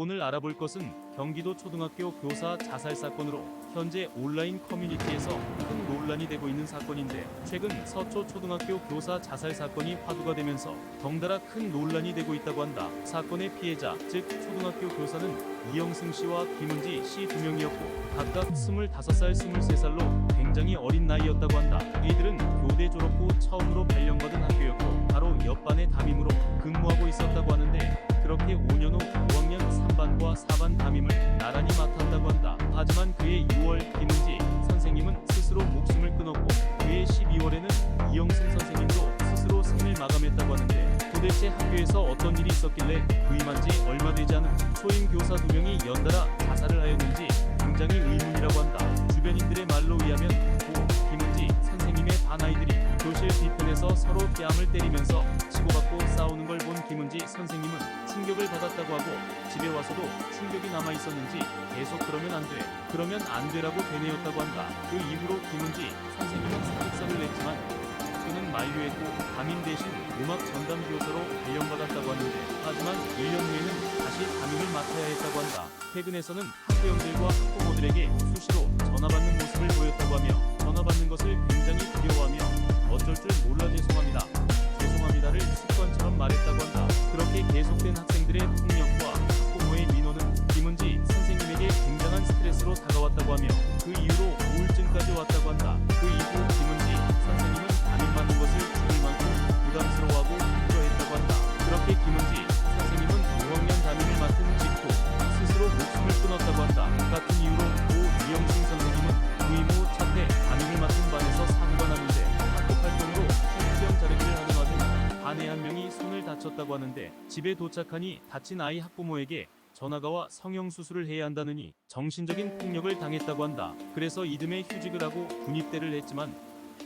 오늘 알아볼 것은 경기도 초등학교 교사 자살 사건으로 현재 온라인 커뮤니티에서 큰 논란이 되고 있는 사건인데, 최근 서초 초등학교 교사 자살 사건이 화두가 되면서 덩달아 큰 논란이 되고 있다고 한다. 사건의 피해자, 즉 초등학교 교사는 이영승 씨와 김은지 씨 두 명이었고 각각 25살, 23살로 굉장히 어린 나이였다고 한다. 이들은 교대 졸업 후 처음으로 발령받은 학교였고 바로 옆반의 담임으로 근무하고 있었다고 하는데, 그렇게 5년 후 5학년 3반과 4반 담임을 나란히 맡았다고 한다. 하지만 그해 6월 김은지 선생님은 스스로 목숨을 끊었고, 그해 12월에는 이영승 선생님도 스스로 생을 마감했다고 하는데, 도대체 학교에서 어떤 일이 있었길래 부임한 지 얼마 되지 않은 초임 교사 2명이 연달아 자살을 하였는지 굉장히 의문이라고 한다. 주변인들의 말로 의하면 고 김은지 선생님의 반 아이들이 교실 뒤편에서 서로 뺨을 때리면서 치고받고 싸우는 걸 본 김은지 선생님은 충격을 받았다고 하고, 집에 와서도 충격이 남아 있었는지 계속 그러면 안 되라고 되뇌었다고 한다. 그 이후로 김은지 선생님은 사직서를 냈지만 학교는 만류했고 담임 대신 음악 전담 교사로 발령받았다고 하는데, 하지만 1년 후에는 다시 담임을 맡아야 했다고 한다. 퇴근에서는 학부형들과 학부모들에게 수시로 전화받는 모습을 보였다고 하며, 전화받는 것을 굉장히 두려워하며 어쩔 줄 몰라 죄송합니다를 습관처럼 말했다고 한다. 그렇게 계속된 학생들의 폭력과 학부모의 민원은 김은지 선생님에게 굉장한 스트레스로 다가왔다고 하며, 그 이후로 우울증까지 왔다고 한다. 그 이후 김은지 선생님은 담임 맡는 것을 죽을 만큼 부담스러워하고 힘들어했다고 한다. 그렇게 김은지 선생님은 5학년 담임을 맡은 직후 스스로 목숨을 끊었다고 한다. 같은 이유로 고 이영승 선생님은 부임 후 첫해 담임을 맡은 반에서 사고가 났는데, 학교 활동으로 혈투병 자례를 하는 와중 반의 한 명이 손을 다쳤다고 하는데, 집에 도착하니 다친 아이 학부모에게 전화가 와 성형수술을 해야 한다느니 정신적인 폭력을 당했다고 한다. 그래서 이듬해 휴직을 하고 군입대를 했지만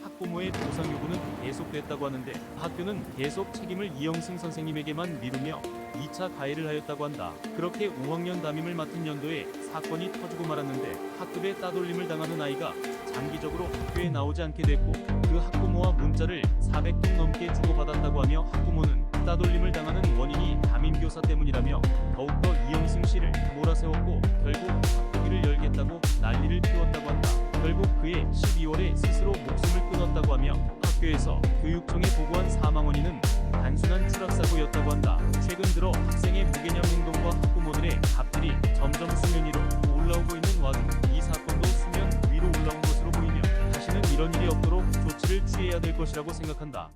학부모의 보상 요구는 계속됐다고 하는데, 학교는 계속 책임을 이영승 선생님에게만 미루며 2차 가해를 하였다고 한다. 그렇게 5학년 담임을 맡은 연도에 사건이 터지고 말았는데, 학급에 따돌림을 당하는 아이가 장기적으로 학교에 나오지 않게 됐고, 그 학부모와 문자를 400통 넘게 주고받았다고 하며, 학부모는 따돌림을 당하는 원인이 담임교사 때문이라며 더욱더 이영승 씨를 몰아세웠고 결국 학교를 열겠다고 난리를 피웠다고 한다. 결국 그해 12월에 스스로 목숨을 끊었다고 하며, 학교에서 교육청에 보고한 사망 원인은 단순한 추락사고였다고 한다. 최근 들어 학생의 무개념 행동과 학부모들의 갑질이 점점 수면 위로 올라오고 있는 와중 이 사건도 수면 위로 올라온 것으로 보이며, 다시는 이런 일이 없도록 조치를 취해야 될 것이라고 생각한다.